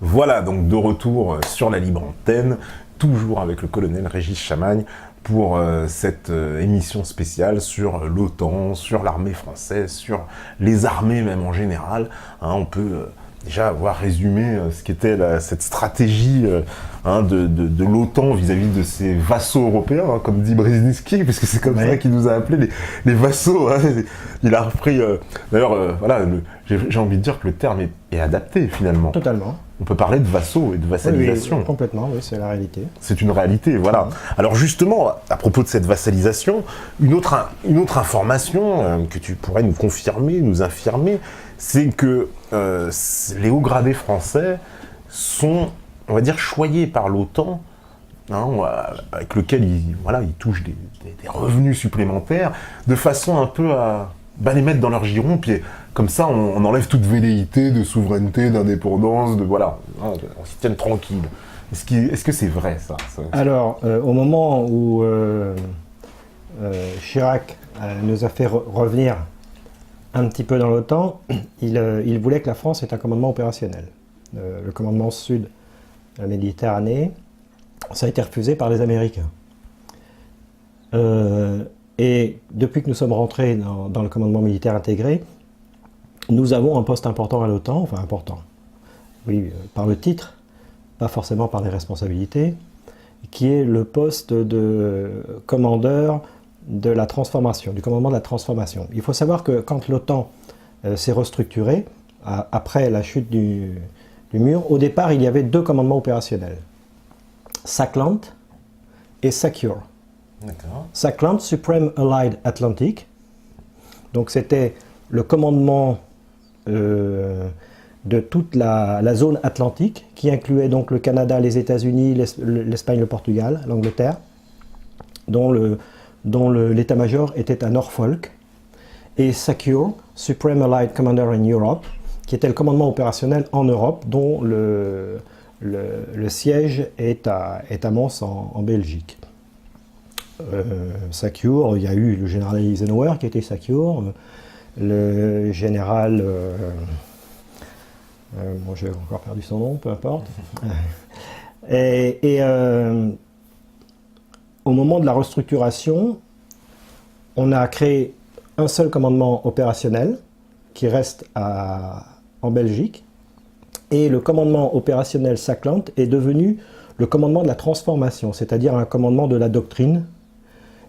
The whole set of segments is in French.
Voilà, donc de retour sur la libre antenne, toujours avec le colonel Régis Chamagne, pour cette émission spéciale sur l'OTAN, sur l'armée française, sur les armées même en général. On peut déjà avoir résumé ce qu'était cette stratégie de l'OTAN vis-à-vis de ses vassaux européens, comme dit Brzezinski, parce que c'est comme ça qu'il nous a appelés, les vassaux. Il a repris... D'ailleurs, voilà, j'ai envie de dire que le terme est adapté finalement. Totalement. On peut parler de vassaux et de vassalisation. Oui, complètement, oui, c'est la réalité. C'est une réalité, voilà. Alors justement, à propos de cette vassalisation, une autre information que tu pourrais nous confirmer, nous infirmer, c'est que les hauts gradés français sont, on va dire, choyés par l'OTAN, avec lequel ils touchent des revenus supplémentaires, de façon un peu à les mettre dans leur giron, puis comme ça on enlève toute velléité de souveraineté, d'indépendance, on s'y tienne tranquille. Est-ce que c'est vrai ça? Alors, au moment où Chirac nous a fait revenir un petit peu dans l'OTAN, il voulait que la France ait un commandement opérationnel. Le commandement sud de la Méditerranée, ça a été refusé par les Américains. Et depuis que nous sommes rentrés dans le commandement militaire intégré, nous avons un poste important à l'OTAN, enfin important, oui, par le titre, pas forcément par les responsabilités, qui est le poste de commandeur de la transformation, du commandement de la transformation. Il faut savoir que quand l'OTAN s'est restructurée, après la chute du mur, au départ il y avait deux commandements opérationnels, SACLANT et SECURE. SACLANT, Supreme Allied Atlantic, donc c'était le commandement de toute la zone atlantique, qui incluait donc le Canada, les États-Unis, l'Espagne, le Portugal, l'Angleterre, dont l'état-major était à Norfolk, et SECURE, Supreme Allied Commander in Europe, qui était le commandement opérationnel en Europe, dont le siège est à Mons en Belgique. SECURE, il y a eu le général Eisenhower qui était SECURE, le général, j'ai encore perdu son nom, peu importe. Et au moment de la restructuration, on a créé un seul commandement opérationnel qui reste en Belgique, et le commandement opérationnel SACLANT est devenu le commandement de la transformation, c'est-à-dire un commandement de la doctrine,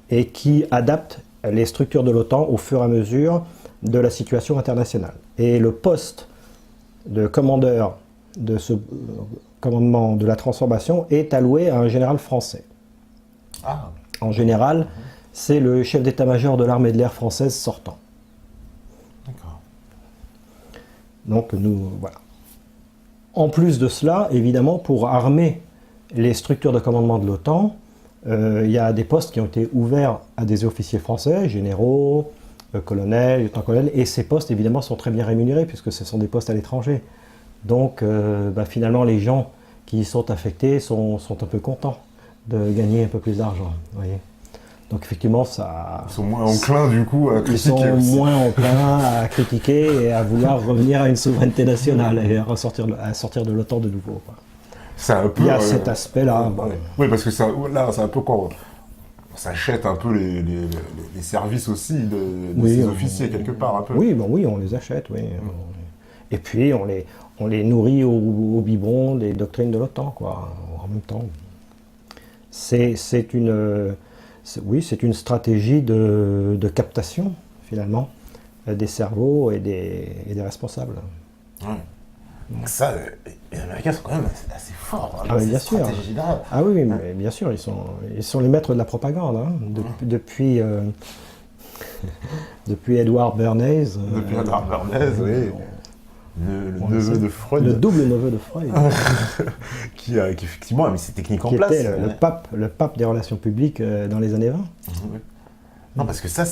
et qui adapte les structures de l'OTAN au fur et à mesure de la situation internationale. Et le poste de commandeur de ce commandement de la transformation est alloué à un général français. En général, c'est le chef d'état-major de l'armée de l'air française sortant. D'accord. Donc voilà. En plus de cela, évidemment, pour armer les structures de commandement de l'OTAN, il y a des postes qui ont été ouverts à des officiers français, généraux, colonels, lieutenants-colonels, et ces postes évidemment sont très bien rémunérés puisque ce sont des postes à l'étranger. Donc finalement les gens qui y sont affectés sont un peu contents de gagner un peu plus d'argent. Donc effectivement ça... Ils sont moins enclins du coup à critiquer. Ils sont moins enclins à critiquer et à vouloir revenir à une souveraineté nationale et à sortir de l'OTAN de nouveau. Il y a cet aspect-là. Oui, parce que là, c'est un peu quand on s'achète un peu les services aussi de ces officiers, quelque part. Un peu. Oui, on les achète, oui. Et puis, on les nourrit au biberon des doctrines de l'OTAN, en même temps. C'est une stratégie de captation, finalement, des cerveaux et des responsables. Ouais. Donc ça, les Américains sont quand même assez forts dans bien cette sûr. stratégie-là. Oui, mais bien sûr, ils sont les maîtres de la propagande. Depuis Edward Bernays. Depuis Edward Bernays, oui. Le neveu de Freud. Le double neveu de Freud. qui effectivement a mis ses techniques en place. Qui était le pape des relations publiques dans les années 20. Non, parce que ça,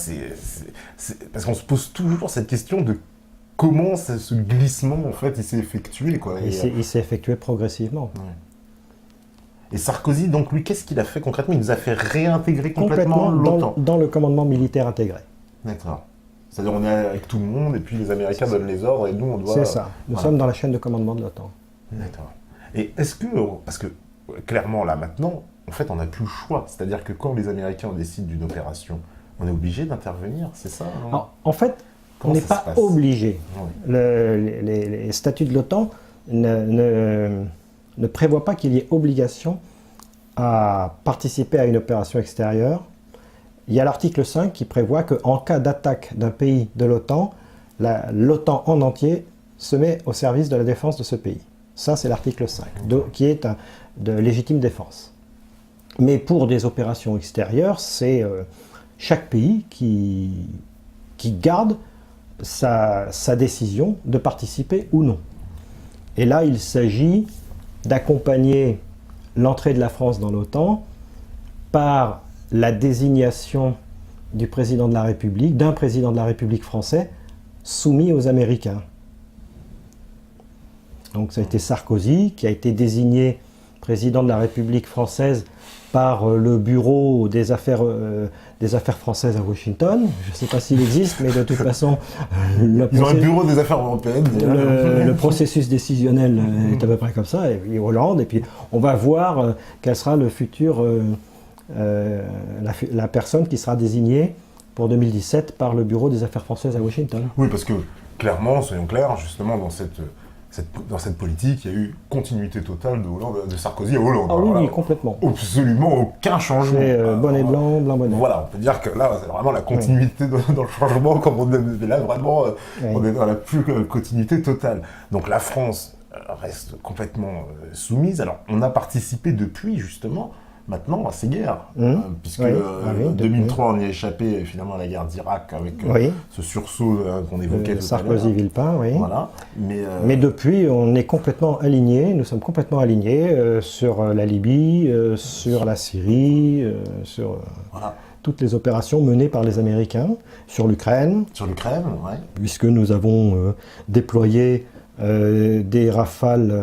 parce qu'on se pose toujours cette question de comment ce glissement, en fait, il s'est effectué, quoi. Il s'est effectué progressivement. Et Sarkozy, donc, lui, qu'est-ce qu'il a fait concrètement? Il nous a fait réintégrer complètement l'OTAN. Dans le commandement militaire intégré. D'accord. C'est-à-dire, on est avec tout le monde, et puis les Américains donnent les ordres, et nous, on doit... C'est ça. Nous sommes dans la chaîne de commandement de l'OTAN. D'accord. Et est-ce que, parce que clairement là maintenant, en fait on n'a plus le choix, c'est-à-dire que quand les Américains décident d'une opération, on est obligé d'intervenir, c'est ça hein Alors, en fait, on Comment n'est ça pas se passe obligé. Oui. Les statuts de l'OTAN ne prévoient pas qu'il y ait obligation à participer à une opération extérieure. Il y a l'article 5 qui prévoit qu'en cas d'attaque d'un pays de l'OTAN, l'OTAN en entier se met au service de la défense de ce pays. Ça, c'est l'article 5, qui est de légitime défense. Mais pour des opérations extérieures, c'est chaque pays qui garde sa décision de participer ou non. Et là, il s'agit d'accompagner l'entrée de la France dans l'OTAN par la désignation du président de la République, d'un président de la République français soumis aux Américains. Donc ça a été Sarkozy qui a été désigné président de la République française par le bureau des affaires françaises à Washington. Je ne sais pas s'il existe, mais de toute façon... Ils ont un bureau des affaires européennes. Le processus décisionnel est à peu près comme ça, et puis Hollande, et puis on va voir quel sera le futur... la personne qui sera désignée pour 2017 par le bureau des affaires françaises à Washington. Oui, parce que clairement, soyons clairs, justement dans cette politique, il y a eu continuité totale de Sarkozy à Hollande. Ah oui, voilà. oui, complètement. Absolument aucun changement. C'est bonnet blanc, blanc bonnet. Voilà, on peut dire que là, c'est vraiment la continuité dans le changement, comme on aime. Mais là, vraiment, on est dans la plus continuité totale. Donc la France reste complètement soumise. Alors, on a participé depuis, justement, maintenant à ces guerres, puisque 2003 on y a échappé finalement à la guerre d'Irak avec ce sursaut qu'on évoquait tout à l'heure. Sarkozy-Villepin, oui. Voilà. Mais depuis, on est complètement alignés, nous sommes complètement alignés sur la Libye, sur la Syrie, sur toutes les opérations menées par les Américains, sur l'Ukraine. Sur l'Ukraine, oui. Puisque nous avons déployé des rafales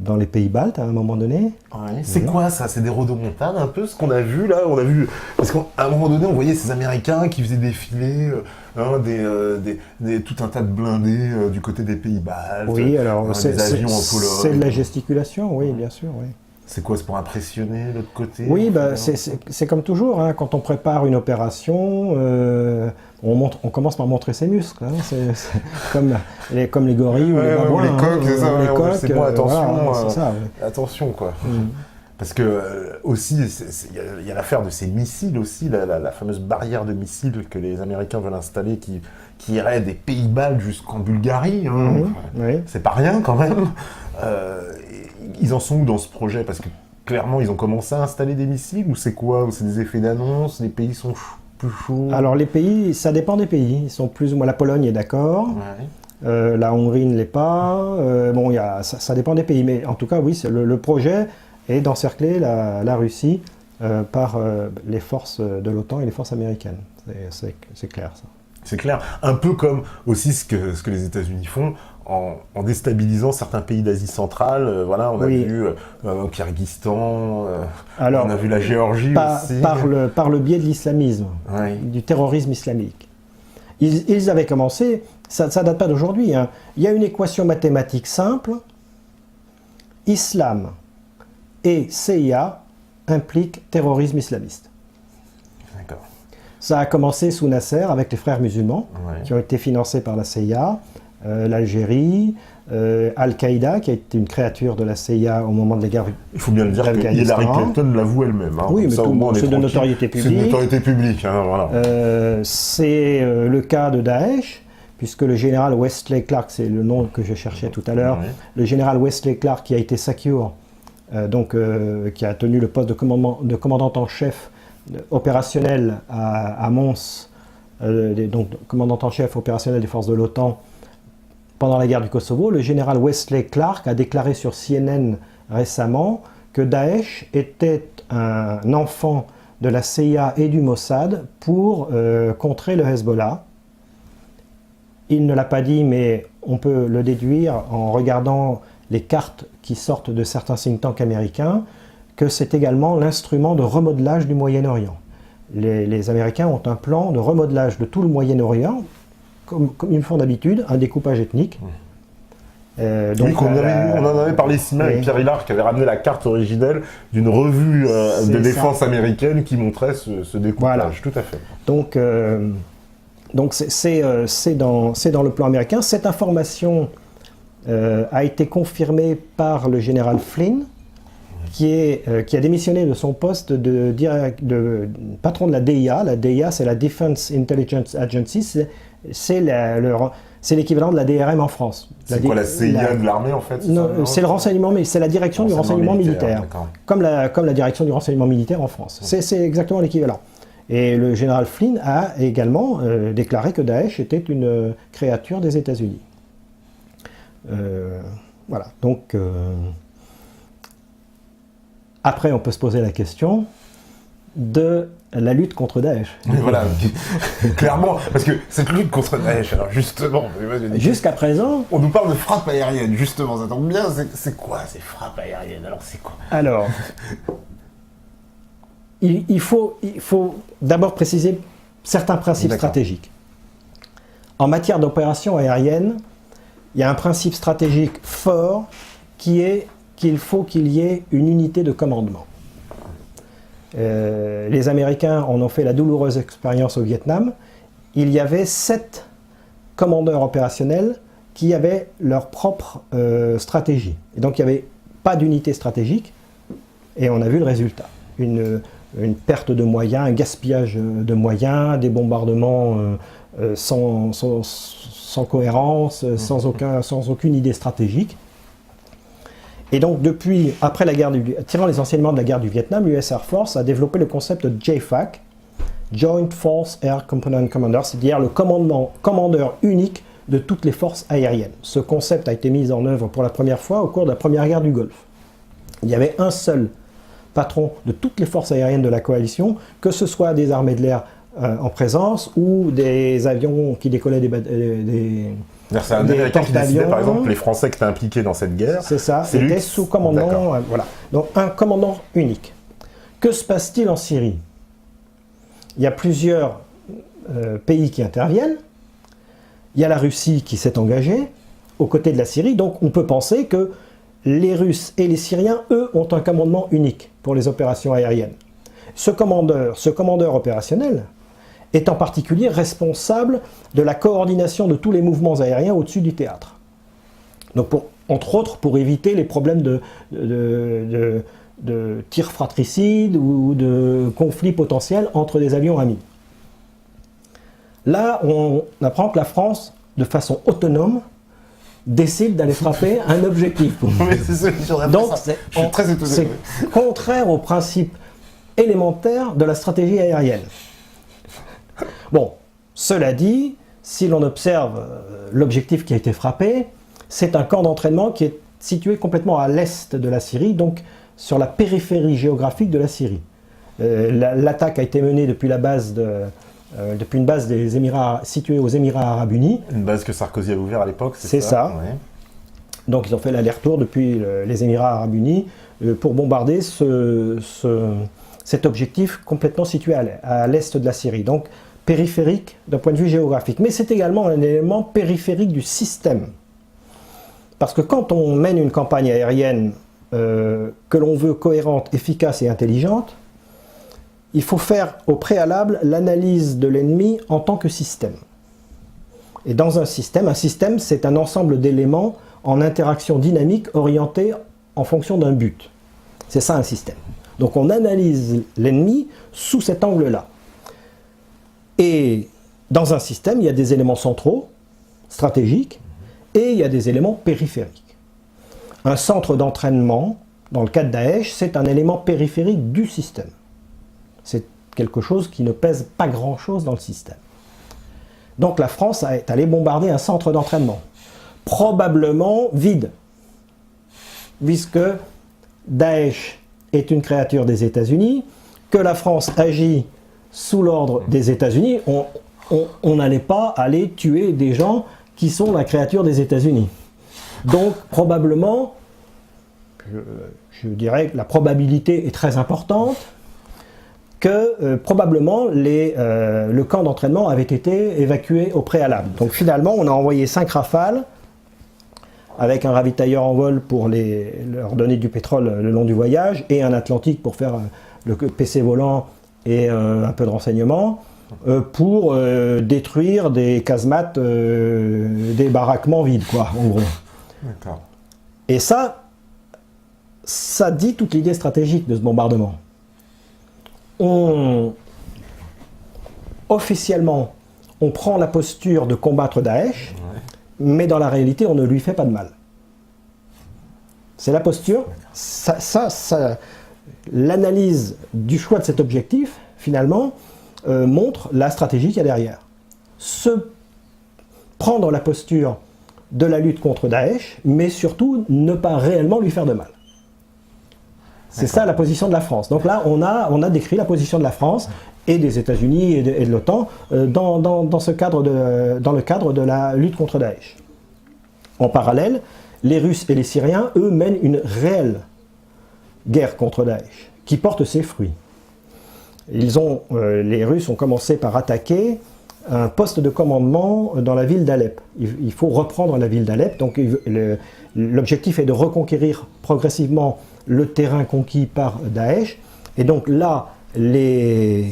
dans les pays baltes à un moment donné. Ouais. C'est quoi ça? C'est des rodomontades un peu ce qu'on a vu là? On a vu parce qu'à un moment donné on voyait ces Américains qui faisaient défiler tout un tas de blindés du côté des pays baltes. Oui, alors des avions en Pologne. C'est de la gesticulation, oui, bien sûr. Oui. C'est quoi? C'est pour impressionner l'autre côté? Oui, c'est comme toujours, hein, quand on prépare une opération, on commence par montrer ses muscles. Hein, c'est comme les gorilles ou les babouins. Ou les coqs, c'est ça. Les coqs, c'est bon, attention, voilà, c'est ça, oui. Attention quoi. Parce que aussi, il y a l'affaire de ces missiles aussi, la fameuse barrière de missiles que les Américains veulent installer qui irait des pays baltes jusqu'en Bulgarie. Hein. Oui. C'est pas rien quand même. Ils en sont où dans ce projet? Parce que clairement, ils ont commencé à installer des missiles ou c'est quoi? Ou c'est des effets d'annonce? Les pays sont plus chauds? Alors les pays, ça dépend des pays. Ils sont plus ou moins... La Pologne est d'accord. Ouais. La Hongrie ne l'est pas. Bon, ça dépend des pays. Mais en tout cas, oui, le projet est d'encercler la Russie par les forces de l'OTAN et les forces américaines. C'est clair, ça. C'est clair. Un peu comme aussi ce que les États-Unis font en déstabilisant certains pays d'Asie centrale. Voilà, on a vu Kyrgyzstan, alors, on a vu la Géorgie aussi. Par le biais de l'islamisme, du terrorisme islamique. Ils avaient commencé, ça ne date pas d'aujourd'hui, hein. Il y a une équation mathématique simple. Islam et CIA impliquent terrorisme islamiste. D'accord. Ça a commencé sous Nasser avec les frères musulmans, qui ont été financés par la CIA, l'Algérie, Al-Qaïda, qui a été une créature de la CIA au moment de la guerre. Il faut bien le dire que Hillary Clinton l'avoue elle-même. Hein. Oui, mais c'est de notoriété publique. C'est de notoriété publique, hein, voilà. C'est le cas de Daesh, puisque le général Wesley Clark, c'est le nom que je cherchais tout à l'heure, le général Wesley Clark qui a été secure, qui a tenu le poste de commandant en chef opérationnel à Mons, donc commandant en chef opérationnel des forces de l'OTAN pendant la guerre du Kosovo. Le général Wesley Clark a déclaré sur CNN récemment que Daesh était un enfant de la CIA et du Mossad pour contrer le Hezbollah. Il ne l'a pas dit, mais on peut le déduire en regardant les cartes qui sortent de certains think tanks américains, que c'est également l'instrument de remodelage du Moyen-Orient. Les Américains ont un plan de remodelage de tout le Moyen-Orient, comme ils font d'habitude, un découpage ethnique. Oui, on en avait parlé ici même avec Pierre Hillard qui avait ramené la carte originelle d'une revue de défense américaine qui montrait ce découpage. Voilà. Tout à fait. Donc c'est dans le plan américain. Cette information a été confirmée par le général Flynn, qui a démissionné de son poste de patron de la DIA. La DIA, c'est la Defense Intelligence Agency, c'est l'équivalent de la DRM en France. C'est quoi la CIA de l'armée en fait? Non, c'est le renseignement, mais c'est la direction du renseignement militaire. Comme la direction du renseignement militaire en France. C'est exactement l'équivalent. Et le général Flynn a également déclaré que Daesh était une créature des États-Unis. Voilà. Donc, après, on peut se poser la question de la lutte contre Daesh. Mais voilà, clairement, parce que cette lutte contre Daesh, alors justement... Jusqu'à présent... On nous parle de frappe aérienne, justement, ça tombe bien, c'est quoi ces frappes aériennes? Alors, c'est quoi? Alors, il faut d'abord préciser certains principes stratégiques. En matière d'opération aérienne, il y a un principe stratégique fort qui est qu'il faut qu'il y ait une unité de commandement. Les Américains en ont fait la douloureuse expérience au Vietnam. Il y avait 7 commandeurs opérationnels qui avaient leur propre stratégie. Et donc il n'y avait pas d'unité stratégique et on a vu le résultat. Une perte de moyens, un gaspillage de moyens, des bombardements sans cohérence, sans aucune idée stratégique. Et donc, tirant les enseignements de la guerre du Vietnam, l'US Air Force a développé le concept de JFAC, Joint Force Air Component Commander, c'est-à-dire le commandeur unique de toutes les forces aériennes. Ce concept a été mis en œuvre pour la première fois au cours de la première guerre du Golfe. Il y avait un seul patron de toutes les forces aériennes de la coalition, que ce soit des armées de l'air en présence ou des avions qui décollaient c'est un Américain qui décidait, par exemple, les Français qui étaient impliqués dans cette guerre. C'est ça, c'était sous commandement. Voilà. Donc un commandant unique. Que se passe-t-il en Syrie? Il y a plusieurs pays qui interviennent. Il y a la Russie qui s'est engagée aux côtés de la Syrie. Donc on peut penser que les Russes et les Syriens, eux, ont un commandement unique pour les opérations aériennes. Ce commandeur opérationnel est en particulier responsable de la coordination de tous les mouvements aériens au-dessus du théâtre. Donc, entre autres, pour éviter les problèmes de tirs fratricides ou de conflits potentiels entre des avions amis. Là, on apprend que la France, de façon autonome, décide d'aller frapper un objectif. Donc, c'est contraire au principe élémentaire de la stratégie aérienne. Bon, cela dit, si l'on observe l'objectif qui a été frappé, c'est un camp d'entraînement qui est situé complètement à l'est de la Syrie, donc sur la périphérie géographique de la Syrie. L'attaque a été menée depuis une base des Émirats, située aux Émirats Arabes Unis. Une base que Sarkozy a ouverte à l'époque, c'est ça. Ouais. Donc ils ont fait l'aller-retour depuis les Émirats Arabes Unis pour bombarder cet objectif complètement situé à l'est de la Syrie. Donc périphérique d'un point de vue géographique. Mais c'est également un élément périphérique du système. Parce que quand on mène une campagne aérienne que l'on veut cohérente, efficace et intelligente, il faut faire au préalable l'analyse de l'ennemi en tant que système. Et dans un système c'est un ensemble d'éléments en interaction dynamique orientés en fonction d'un but. C'est ça un système. Donc on analyse l'ennemi sous cet angle-là. Et dans un système, il y a des éléments centraux, stratégiques, et il y a des éléments périphériques. Un centre d'entraînement, dans le cas de Daesh, c'est un élément périphérique du système. C'est quelque chose qui ne pèse pas grand-chose dans le système. Donc la France est allée bombarder un centre d'entraînement, probablement vide, puisque Daesh est une créature des États-Unis, que la France agit sous l'ordre des États-Unis, on n'allait pas aller tuer des gens qui sont la créature des États-Unis. Donc probablement, je dirais que la probabilité est très importante, que probablement le camp d'entraînement avait été évacué au préalable. Donc finalement, on a envoyé 5 rafales avec un ravitailleur en vol pour leur donner du pétrole le long du voyage, et un Atlantique pour faire le PC volant et un peu de renseignement, pour détruire des casemates, des baraquements vides, quoi, en gros. D'accord. Et ça dit toute l'idée stratégique de ce bombardement. Officiellement, on prend la posture de combattre Daesh, mais dans la réalité, on ne lui fait pas de mal. C'est la posture. L'analyse du choix de cet objectif, finalement, montre la stratégie qu'il y a derrière. Prendre la posture de la lutte contre Daesh, mais surtout ne pas réellement lui faire de mal. C'est ça la position de la France. Donc là, on a décrit la position de la France et des États-Unis et de l'OTAN dans le cadre de la lutte contre Daesh. En parallèle, les Russes et les Syriens, eux, mènent une réelle guerre contre Daesh, qui porte ses fruits. Les Russes ont commencé par attaquer un poste de commandement dans la ville d'Alep. Il faut reprendre la ville d'Alep, donc l'objectif est de reconquérir progressivement le terrain conquis par Daesh, et donc là, les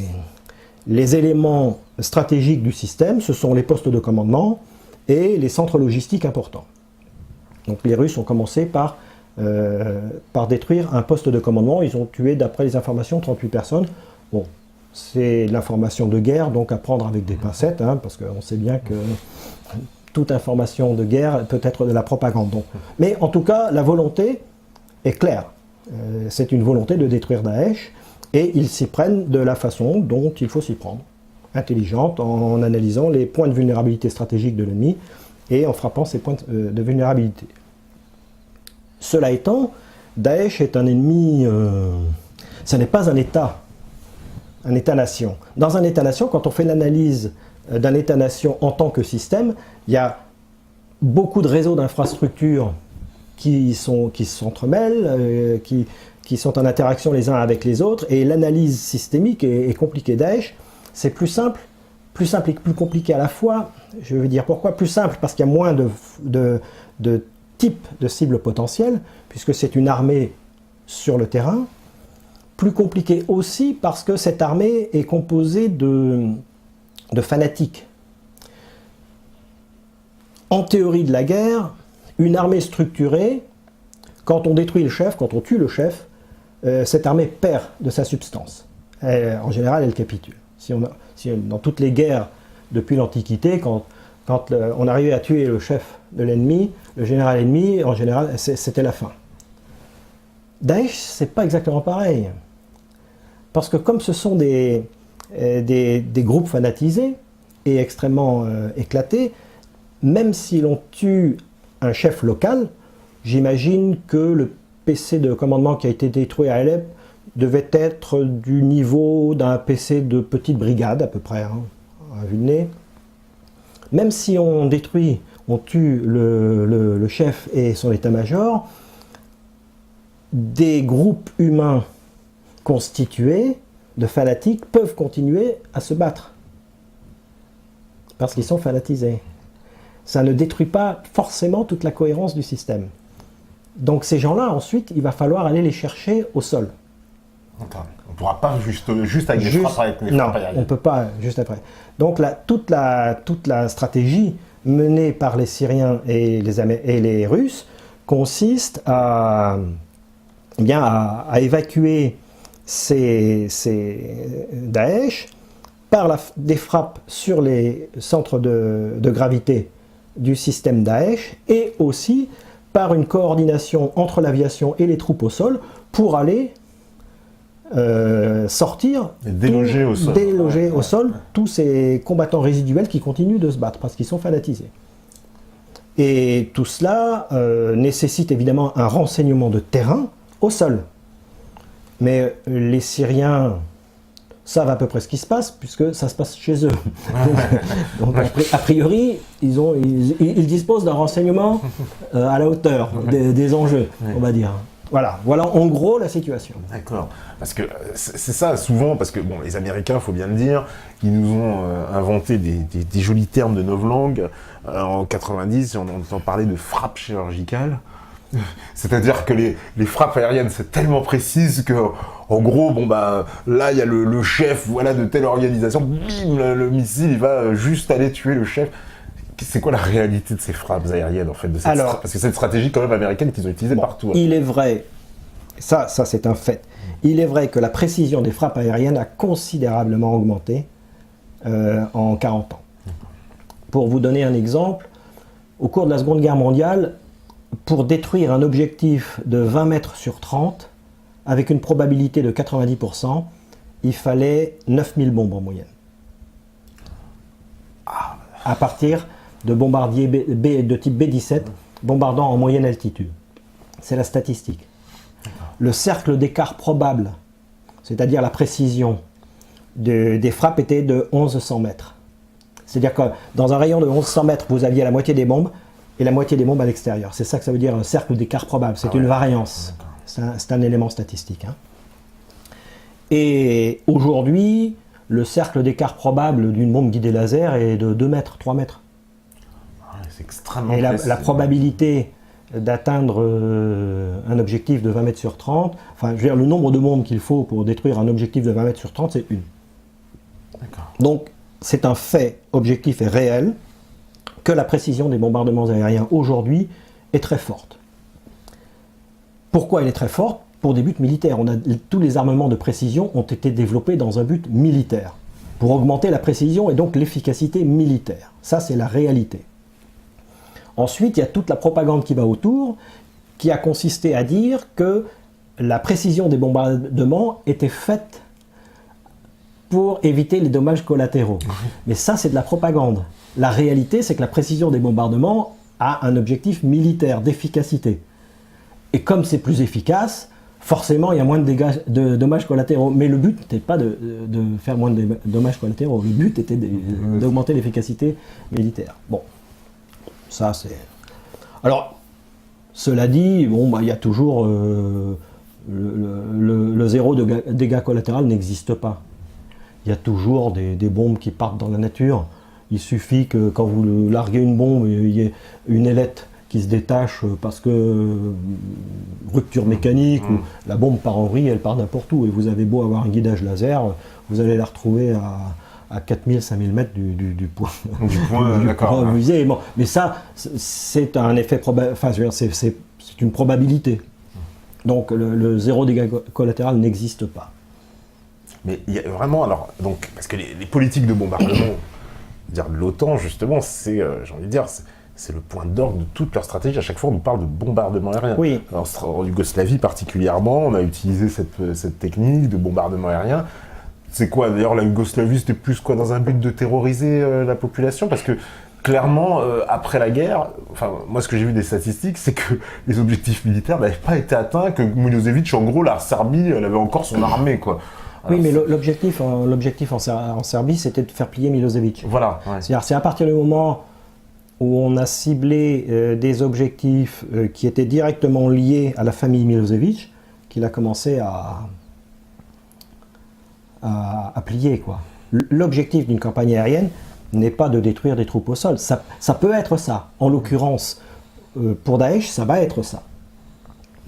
éléments stratégiques du système, ce sont les postes de commandement et les centres logistiques importants. Donc les Russes ont commencé par détruire un poste de commandement. Ils ont tué, d'après les informations, 38 personnes. Bon, c'est l'information de guerre, donc à prendre avec des pincettes, hein, parce qu'on sait bien que toute information de guerre peut être de la propagande. Donc. Mais en tout cas, la volonté est claire. C'est une volonté de détruire Daesh, et ils s'y prennent de la façon dont il faut s'y prendre. Intelligente, en analysant les points de vulnérabilité stratégique de l'ennemi, et en frappant ces points de vulnérabilité. Cela étant, Daesh est un ennemi, ce n'est pas un État-nation. Dans un État-nation, quand on fait l'analyse d'un État-nation en tant que système, il y a beaucoup de réseaux d'infrastructures qui s'entremêlent, qui sont en interaction les uns avec les autres, et l'analyse systémique est compliquée. Daesh, c'est plus simple et plus compliqué à la fois. Je vais dire pourquoi. Plus simple parce qu'il y a moins de types de cibles potentielles, puisque c'est une armée sur le terrain. Plus compliqué aussi parce que cette armée est composée de fanatiques. En théorie de la guerre, une armée structurée, quand on détruit le chef, quand on tue le chef, cette armée perd de sa substance. En général, elle capitule. Dans toutes les guerres depuis l'Antiquité, quand on arrivait à tuer le chef de l'ennemi, le général ennemi, en général, c'était la fin. Daesh, c'est pas exactement pareil. Parce que comme ce sont des groupes fanatisés et extrêmement éclatés, même si l'on tue un chef local, j'imagine que le PC de commandement qui a été détruit à Alep devait être du niveau d'un PC de petite brigade, à peu près, hein, à vue de nez. Même si on tue le chef et son état-major, des groupes humains constitués de fanatiques peuvent continuer à se battre. Parce qu'ils sont fanatisés. Ça ne détruit pas forcément toute la cohérence du système. Donc ces gens-là, ensuite, il va falloir aller les chercher au sol. On ne pourra pas juste avec des frappes aériennes. Non, on ne peut pas juste après. Donc toute la stratégie menée par les Syriens et les Russes consiste à évacuer ces Daesh par des frappes sur les centres de gravité du système Daesh, et aussi par une coordination entre l'aviation et les troupes au sol pour aller sortir, déloger au sol tous ces combattants résiduels qui continuent de se battre parce qu'ils sont fanatisés. Et tout cela nécessite évidemment un renseignement de terrain au sol. Mais les Syriens savent à peu près ce qui se passe, puisque ça se passe chez eux. Donc a priori, ils disposent d'un renseignement à la hauteur des enjeux, on va dire. Voilà en gros la situation. D'accord. Parce que c'est ça, souvent, parce que bon, les Américains, il faut bien le dire, ils nous ont inventé des jolis termes de novlangue. En 90, on entend parler de frappe chirurgicale. C'est-à-dire que les frappes aériennes, c'est tellement précise que, en gros, bon bah, là, il y a le chef, voilà, de telle organisation, bim, le missile, il va juste aller tuer le chef. C'est quoi la réalité de ces frappes aériennes, en fait, parce que c'est une stratégie quand même américaine qu'ils ont utilisée partout. Il est vrai, ça c'est un fait, il est vrai que la précision des frappes aériennes a considérablement augmenté en 40 ans. Pour vous donner un exemple, au cours de la Seconde Guerre mondiale, pour détruire un objectif de 20 mètres sur 30, avec une probabilité de 90%, il fallait 9000 bombes en moyenne. À partir de bombardiers de type B-17, bombardant en moyenne altitude. C'est la statistique. Le cercle d'écart probable, c'est-à-dire la précision des frappes, était de 1100 mètres. C'est-à-dire que dans un rayon de 1100 mètres, vous aviez la moitié des bombes et la moitié des bombes à l'extérieur. C'est ça que ça veut dire un cercle d'écart probable. C'est une variance. C'est un élément statistique. Hein. Et aujourd'hui, le cercle d'écart probable d'une bombe guidée laser est de 2 mètres, 3 mètres. C'est extrêmement et la probabilité d'atteindre un objectif de 20 mètres sur 30, enfin, je veux dire, le nombre de bombes qu'il faut pour détruire un objectif de 20 mètres sur 30, c'est 1. Donc, c'est un fait objectif et réel que la précision des bombardements aériens aujourd'hui est très forte. Pourquoi elle est très forte? Pour des buts militaires. Tous les armements de précision ont été développés dans un but militaire, pour augmenter la précision et donc l'efficacité militaire. Ça, c'est la réalité. Ensuite, il y a toute la propagande qui va autour, qui a consisté à dire que la précision des bombardements était faite pour éviter les dommages collatéraux. Mais ça, c'est de la propagande. La réalité, c'est que la précision des bombardements a un objectif militaire, d'efficacité. Et comme c'est plus efficace, forcément, il y a moins de dommages collatéraux. Mais le but n'était pas de faire moins de dommages collatéraux. Le but était d'augmenter l'efficacité militaire. Bon, ça c'est... Alors, cela dit, bon, bah, il y a toujours... le zéro de dégâts collatéraux n'existe pas. Il y a toujours des bombes qui partent dans la nature. Il suffit que quand vous larguez une bombe, il y ait une ailette qui se détache parce que rupture mécanique, ou la bombe part en vrille, elle part n'importe où. Et vous avez beau avoir un guidage laser, vous allez la retrouver à 4000, 5000 mètres du point visé. Bon, mais ça, c'est un effet enfin, c'est une probabilité. Donc le zéro dégât collatéral n'existe pas. Mais il y a vraiment, alors, donc, parce que les politiques de bombardement, dire de l'OTAN, justement, c'est, j'ai envie de dire, c'est le point d'orgue de toute leur stratégie. À chaque fois, on nous parle de bombardement aérien. Oui. Alors, en Yougoslavie particulièrement, on a utilisé cette technique de bombardement aérien. C'est quoi, d'ailleurs, la Yougoslavie, c'était plus quoi, dans un but de terroriser la population? Parce que, clairement, après la guerre, enfin, moi, ce que j'ai vu des statistiques, c'est que les objectifs militaires n'avaient pas été atteints, que Milosevic, en gros, la Serbie, elle avait encore son armée, quoi. Alors, oui, mais l'objectif en Serbie, c'était de faire plier Milosevic. Voilà. Ouais. C'est-à-dire, c'est à partir du moment où on a ciblé des objectifs qui étaient directement liés à la famille Milosevic, qu'il a commencé à plier, quoi. L'objectif d'une campagne aérienne n'est pas de détruire des troupes au sol. Ça peut être ça. En l'occurrence, pour Daesh, ça va être ça.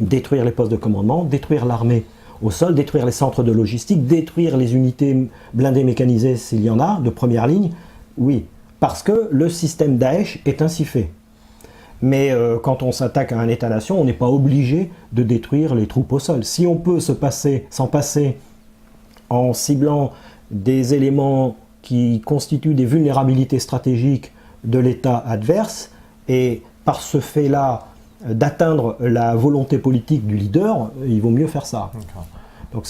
Détruire les postes de commandement, détruire l'armée au sol, détruire les centres de logistique, détruire les unités blindées mécanisées s'il y en a, de première ligne, oui, parce que le système Daesh est ainsi fait. Mais quand on s'attaque à un État-nation, on n'est pas obligé de détruire les troupes au sol. Si on peut s'en passer en ciblant des éléments qui constituent des vulnérabilités stratégiques de l'État adverse, et par ce fait-là, d'atteindre la volonté politique du leader, il vaut mieux faire ça. Donc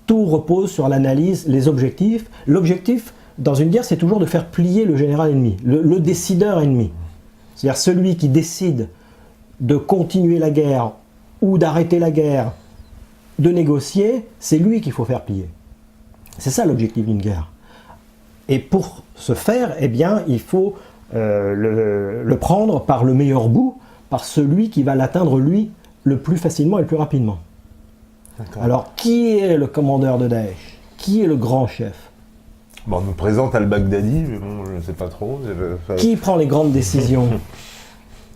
tout repose sur l'analyse, les objectifs. L'objectif dans une guerre, c'est toujours de faire plier le général ennemi, le décideur ennemi. C'est-à-dire celui qui décide de continuer la guerre ou d'arrêter la guerre, de négocier, c'est lui qu'il faut faire plier. C'est ça l'objectif d'une guerre. Et pour ce faire, eh bien, il faut le prendre par le meilleur bout, par celui qui va l'atteindre lui le plus facilement et le plus rapidement. Alors, qui est le commandeur de Daesh? Qui est le grand chef? Bon, on nous présente al-Baghdadi, mais bon, je ne sais pas trop. Qui prend les grandes décisions?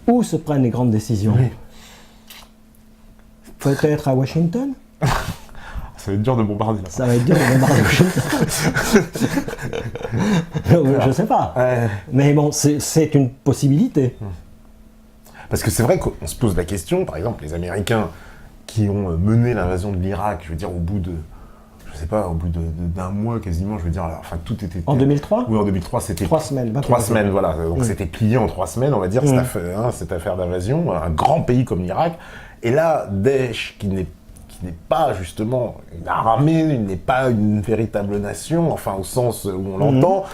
Où se prennent les grandes décisions? Oui. Peut-être à Washington? Ça va être dur de bombarder. Là. Ça va être dur de bombarder Washington. Je ne sais pas. Ouais. Mais bon, c'est une possibilité. Parce que c'est vrai qu'on se pose la question, par exemple, les Américains qui ont mené l'invasion de l'Irak, je veux dire, au bout de, je sais pas, au bout d'un mois quasiment, je veux dire, enfin tout était... En 2003? Oui, en 2003, c'était... 3 semaines. 3 semaines, voilà. Donc c'était plié en 3 semaines, on va dire, cette affaire d'invasion, un grand pays comme l'Irak. Et là, Daesh, qui n'est pas justement une armée, il n'est pas une véritable nation, enfin au sens où on l'entend,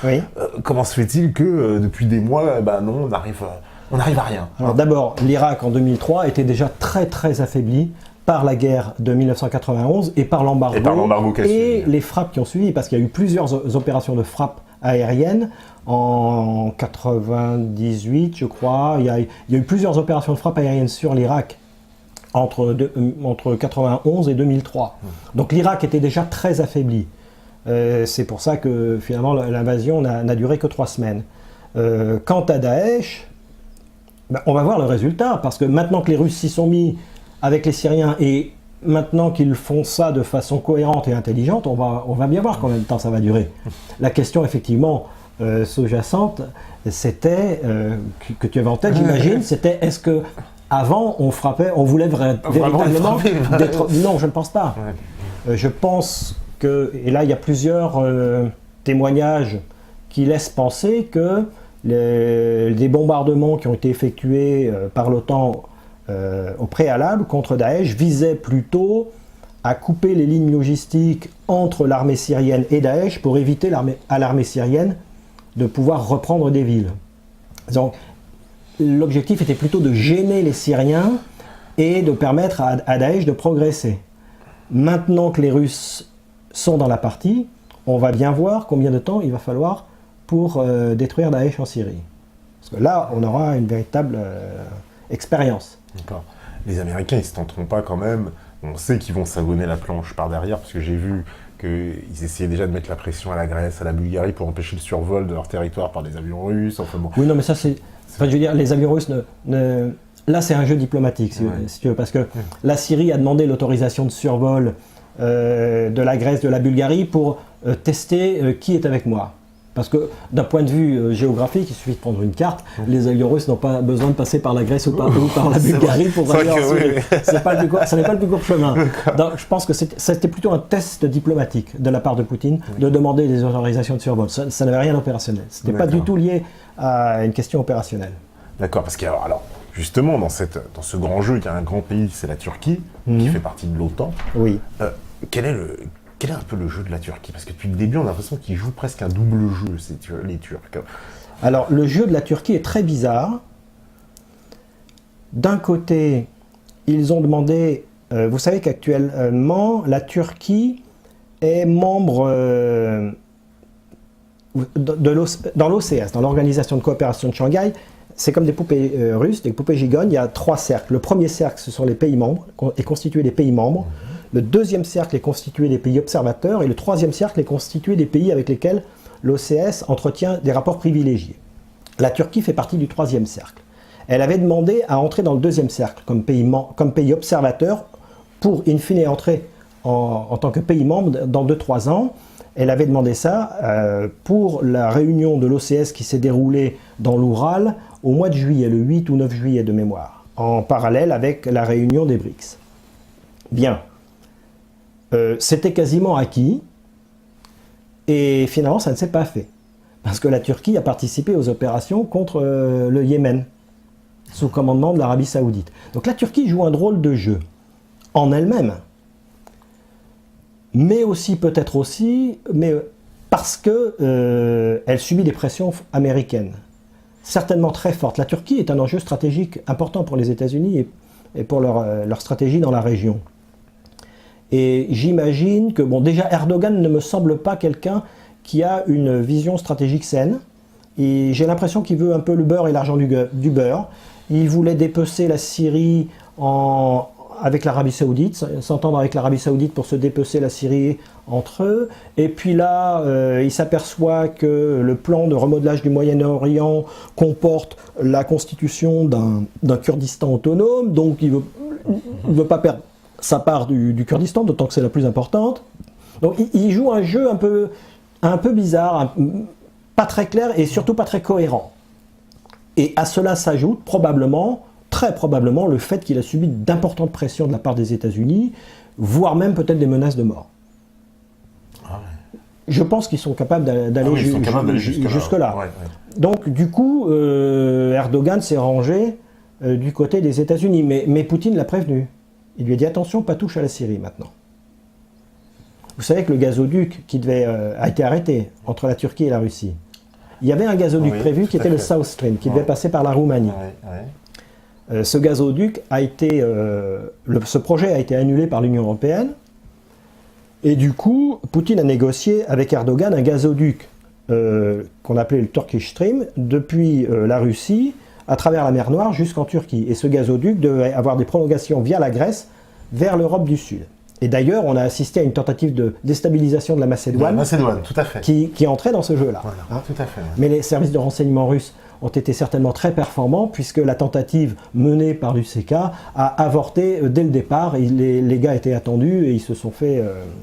comment se fait-il que depuis des mois, non, on n'arrive à rien? Alors d'abord, l'Irak en 2003 était déjà très très affaibli par la guerre de 1991 et par l'embargo et les frappes qui ont suivi, parce qu'il y a eu plusieurs opérations de frappe aérienne en 98, je crois. Il y a eu plusieurs opérations de frappe aérienne sur l'Irak entre 91 et 2003. Donc l'Irak était déjà très affaibli. C'est pour ça que finalement l'invasion n'a duré que 3 semaines. Quant à Daesh, on va voir le résultat, parce que maintenant que les Russes s'y sont mis avec les Syriens et maintenant qu'ils font ça de façon cohérente et intelligente, on va bien voir combien de temps ça va durer. La question effectivement sous-jacente, c'était, que tu avais en tête, j'imagine, c'était est-ce que avant on frappait, on voulait véritablement d'être... Non, je ne pense pas. Je pense que, et là il y a plusieurs témoignages qui laissent penser que des bombardements qui ont été effectués par l'OTAN au préalable contre Daesh visaient plutôt à couper les lignes logistiques entre l'armée syrienne et Daesh pour éviter à l'armée syrienne de pouvoir reprendre des villes. Donc l'objectif était plutôt de gêner les Syriens et de permettre à Daesh de progresser. Maintenant que les Russes sont dans la partie, on va bien voir combien de temps il va falloir pour détruire Daesh en Syrie. Parce que là, on aura une véritable expérience. D'accord. Les Américains, ils ne se tenteront pas quand même. On sait qu'ils vont savonner la planche par derrière, parce que j'ai vu qu'ils essayaient déjà de mettre la pression à la Grèce, à la Bulgarie, pour empêcher le survol de leur territoire par des avions russes. Enfin bon. Oui, non, mais ça, c'est... Enfin, je veux dire, les avions russes Là, c'est un jeu diplomatique, si tu veux, parce que la Syrie a demandé l'autorisation de survol de la Grèce, de la Bulgarie, pour tester qui est avec moi. Parce que d'un point de vue géographique, il suffit de prendre une carte, les avions russes n'ont pas besoin de passer par la Grèce ou par la Bulgarie pour aller en Syrie. Ce n'est pas le plus court chemin. Donc, je pense que c'était plutôt un test diplomatique de la part de Poutine de demander des autorisations de survol. Ça n'avait rien d'opérationnel. Ce n'était pas du tout lié à une question opérationnelle. D'accord, parce que alors justement, dans ce grand jeu, il y a un grand pays, c'est la Turquie, qui fait partie de l'OTAN. Oui. Quel est un peu le jeu de la Turquie? Parce que depuis le début, on a l'impression qu'ils jouent presque un double jeu, les Turcs. Alors, le jeu de la Turquie est très bizarre. D'un côté, ils ont demandé... vous savez qu'actuellement, la Turquie est membre dans l'OCS, dans l'Organisation de coopération de Shanghai. C'est comme des poupées russes, des poupées gigognes. Il y a 3 cercles. Le premier cercle, ce sont les pays membres, est constitué des pays membres. Le deuxième cercle est constitué des pays observateurs. Et le troisième cercle est constitué des pays avec lesquels l'OCS entretient des rapports privilégiés. La Turquie fait partie du troisième cercle. Elle avait demandé à entrer dans le deuxième cercle comme pays observateur pour, in fine, entrer en tant que pays membre dans 2-3 ans. Elle avait demandé ça pour la réunion de l'OCS qui s'est déroulée dans l'Oural au mois de juillet, le 8 ou 9 juillet de mémoire, en parallèle avec la réunion des BRICS. Bien. C'était quasiment acquis, et finalement ça ne s'est pas fait, parce que la Turquie a participé aux opérations contre le Yémen, sous commandement de l'Arabie Saoudite. Donc la Turquie joue un drôle de jeu, en elle-même, mais aussi, peut-être aussi, mais parce que elle subit des pressions américaines, certainement très fortes. La Turquie est un enjeu stratégique important pour les États-Unis et pour leur stratégie dans la région. Et j'imagine que, bon, déjà Erdogan ne me semble pas quelqu'un qui a une vision stratégique saine. Et j'ai l'impression qu'il veut un peu le beurre et l'argent du beurre. Il voulait dépecer la Syrie en avec l'Arabie Saoudite, s'entendre avec l'Arabie Saoudite pour se dépecer la Syrie entre eux. Et puis là, il s'aperçoit que le plan de remodelage du Moyen-Orient comporte la constitution d'un Kurdistan autonome, donc il ne veut pas perdre sa part du Kurdistan, d'autant que c'est la plus importante. Donc il joue un jeu un peu bizarre, pas très clair et surtout pas très cohérent. Et à cela s'ajoute probablement, très probablement, le fait qu'il a subi d'importantes pressions de la part des États-Unis, voire même peut-être des menaces de mort. Ah ouais. Je pense qu'ils sont capables d'aller jusque-là. Ouais, ouais. Donc du coup, Erdogan s'est rangé du côté des États-Unis, mais Poutine l'a prévenu. Il lui a dit attention, pas touche à la Syrie maintenant. Vous savez que le gazoduc qui a été arrêté entre la Turquie et la Russie, il y avait un gazoduc prévu qui était le South Stream, qui devait passer par la Roumanie. Ce gazoduc a été, ce projet a été annulé par l'Union européenne, et du coup, Poutine a négocié avec Erdogan un gazoduc qu'on appelait le Turkish Stream, depuis la Russie, à travers la mer Noire jusqu'en Turquie. Et ce gazoduc devait avoir des prolongations via la Grèce vers l'Europe du Sud. Et d'ailleurs, on a assisté à une tentative de déstabilisation de la Macédoine, tout à fait. Qui entrait dans ce jeu-là. Voilà, hein. Tout à fait. Ouais. Mais les services de renseignement russes ont été certainement très performants, puisque la tentative menée par l'UCK a avorté dès le départ. Les gars étaient attendus et ils se sont fait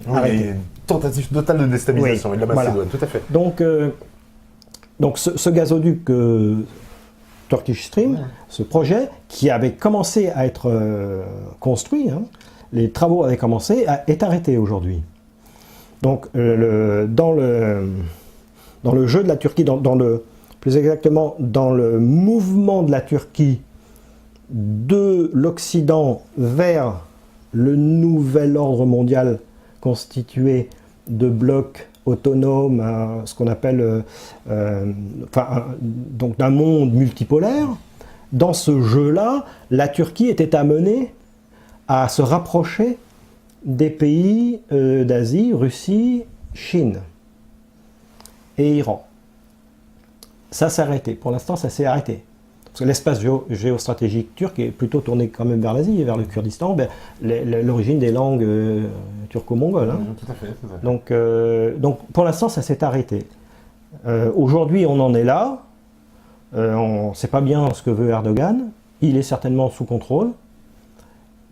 arrêter. Tentative totale de déstabilisation de la Macédoine, tout à fait. Donc ce gazoduc Turkish Stream, ce projet qui avait commencé à être construit, les travaux avaient commencé, est arrêté aujourd'hui. Donc dans le jeu de la Turquie, plus exactement dans le mouvement de la Turquie de l'Occident vers le nouvel ordre mondial constitué de blocs autonomes, ce qu'on appelle donc d'un monde multipolaire, dans ce jeu-là, la Turquie était amenée à se rapprocher des pays d'Asie, Russie, Chine et Iran. Ça s'est arrêté. Pour l'instant, ça s'est arrêté. Parce que l'espace géostratégique turc est plutôt tourné quand même vers l'Asie et vers le Kurdistan, l'origine des langues turco-mongoles. Tout à fait. Donc pour l'instant, ça s'est arrêté. Aujourd'hui, on en est là. On ne sait pas bien ce que veut Erdogan. Il est certainement sous contrôle.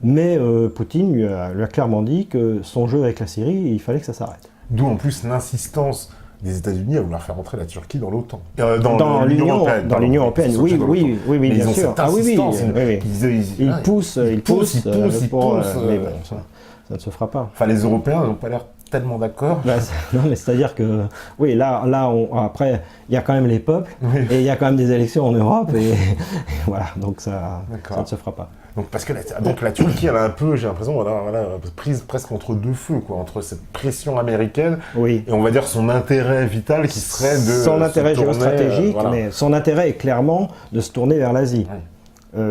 Mais Poutine lui a clairement dit que son jeu avec la Syrie, il fallait que ça s'arrête. D'où en plus l'insistance des États-Unis à vouloir faire entrer la Turquie dans l'OTAN. Dans l'Union européenne. Dans l'Union européenne, oui, bien sûr. Ils poussent, mais bon, ça ne se fera pas. Enfin, les Européens n'ont pas l'air tellement d'accord. Non, mais c'est-à-dire que, oui, après, il y a quand même les peuples, et il y a quand même des élections en Europe, et voilà, donc ça ne se fera pas. Donc, parce que la Turquie, elle a un peu, j'ai l'impression, prise presque entre deux feux, quoi, entre cette pression américaine et on va dire son intérêt vital qui serait de son intérêt géostratégique, mais son intérêt est clairement de se tourner vers l'Asie,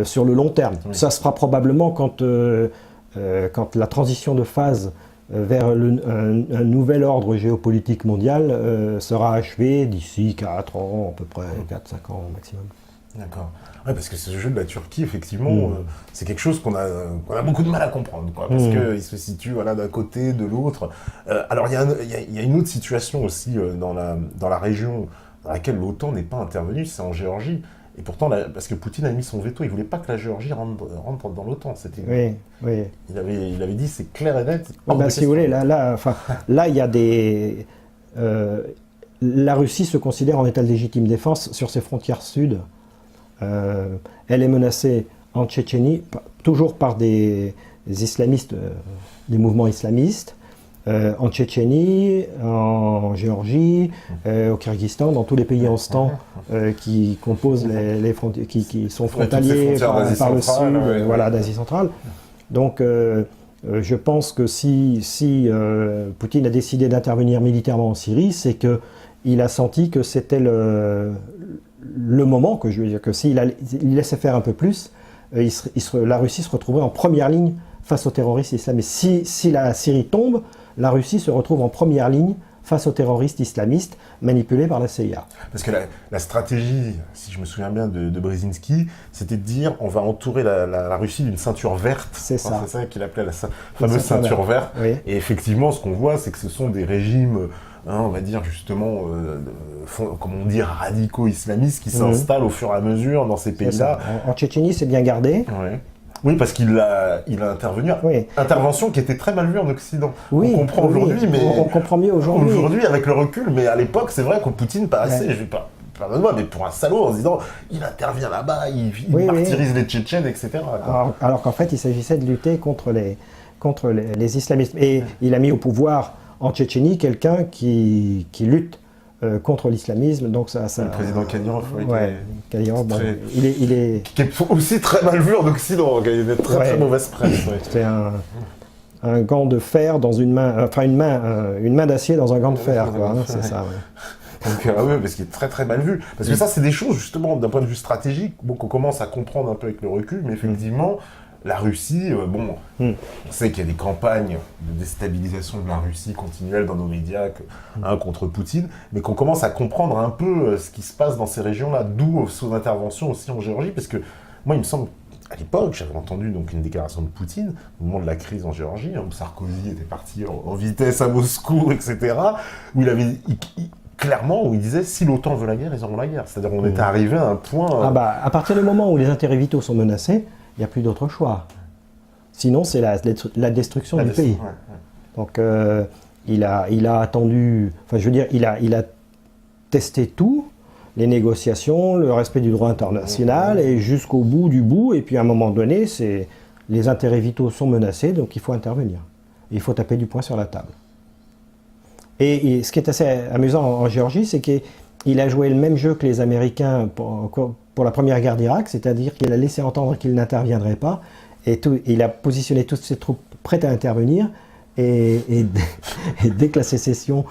sur le long terme. Ça se fera probablement quand la transition de phase vers un nouvel ordre géopolitique mondial sera achevée d'ici 4 ans, à peu près 4-5 ans au maximum. D'accord. Ouais, parce que ce jeu de la Turquie, effectivement, c'est quelque chose qu'on a beaucoup de mal à comprendre, quoi, parce qu'il se situe d'un côté, de l'autre. Alors, il y a une autre situation aussi dans la région dans laquelle l'OTAN n'est pas intervenue, c'est en Géorgie. Et pourtant, parce que Poutine a mis son veto, il ne voulait pas que la Géorgie rentre dans l'OTAN. Oui. Il avait dit, c'est clair et net. Si vous voulez, là, il y a des... la Russie se considère en état de légitime défense sur ses frontières sud. Elle est menacée en Tchétchénie, toujours par des islamistes, des mouvements islamistes, en Tchétchénie, en Géorgie, au Kyrgyzstan, dans tous les pays en stan qui composent les frontières, qui sont frontaliers par le sud, d'Asie centrale. Donc, je pense que si Poutine a décidé d'intervenir militairement en Syrie, c'est qu'il a senti que c'était le moment, que je veux dire que s'il laissait faire un peu plus, la Russie se retrouverait en première ligne face aux terroristes islamistes. Si la Syrie tombe, la Russie se retrouve en première ligne face aux terroristes islamistes manipulés par la CIA. Parce que la stratégie, si je me souviens bien de Brzezinski, c'était de dire on va entourer la Russie d'une ceinture verte. C'est ça. C'est ça qu'il appelait la fameuse ceinture verte. Oui. Et effectivement, ce qu'on voit, c'est que ce sont des régimes, on va dire justement, comme on dit, radicaux islamistes qui s'installent au fur et à mesure dans ces pays-là. En Tchétchénie, c'est bien gardé. Ouais. Oui, parce qu'il a intervenu. Oui. Intervention qui était très mal vue en Occident. Oui, on comprend aujourd'hui, mais on comprend mieux aujourd'hui. Aujourd'hui, avec le recul, mais à l'époque, c'est vrai que Poutine paraissait, pardonne-moi, mais pour un salaud en se disant, il intervient là-bas, il martyrise les Tchétchènes, etc. Alors qu'en fait, il s'agissait de lutter contre les islamistes. Et il a mis au pouvoir en Tchétchénie quelqu'un qui lutte contre l'islamisme, donc ça... Le président Kadyrov, Kadyrov, bon, très... il est... Qui est aussi très mal vu en Occident, il y a une très mauvaise presse. Ouais. C'est un gant de fer dans une main, enfin une main d'acier dans un gant de fer, quoi, hein, c'est ça. Ouais. Donc, oui, parce qu'il est très très mal vu. Parce que ça, c'est des choses, justement, d'un point de vue stratégique, qu'on commence à comprendre un peu avec le recul, mais effectivement... La Russie, on sait qu'il y a des campagnes de déstabilisation de la Russie continuelles dans nos médias contre Poutine, mais qu'on commence à comprendre un peu ce qui se passe dans ces régions-là, d'où son intervention aussi en Géorgie, parce que moi, il me semble, à l'époque, j'avais entendu donc une déclaration de Poutine au moment de la crise en Géorgie, où Sarkozy était parti en vitesse à Moscou, etc., où il avait... clairement, où il disait, si l'OTAN veut la guerre, ils auront la guerre. C'est-à-dire qu'on était arrivé à un point... à partir du moment où les intérêts vitaux sont menacés, il n'y a plus d'autre choix. Sinon, c'est la destruction du pays. Ouais. Donc, il a attendu... Enfin, je veux dire, il a testé tout, les négociations, le respect du droit international, et jusqu'au bout du bout. Et puis, à un moment donné, les intérêts vitaux sont menacés, donc il faut intervenir. Il faut taper du poing sur la table. Et ce qui est assez amusant en Géorgie, c'est qu'il a joué le même jeu que les Américains pour la première guerre d'Irak, c'est-à-dire qu'il a laissé entendre qu'il n'interviendrait pas, et il a positionné toutes ses troupes prêtes à intervenir, et dès que la sécession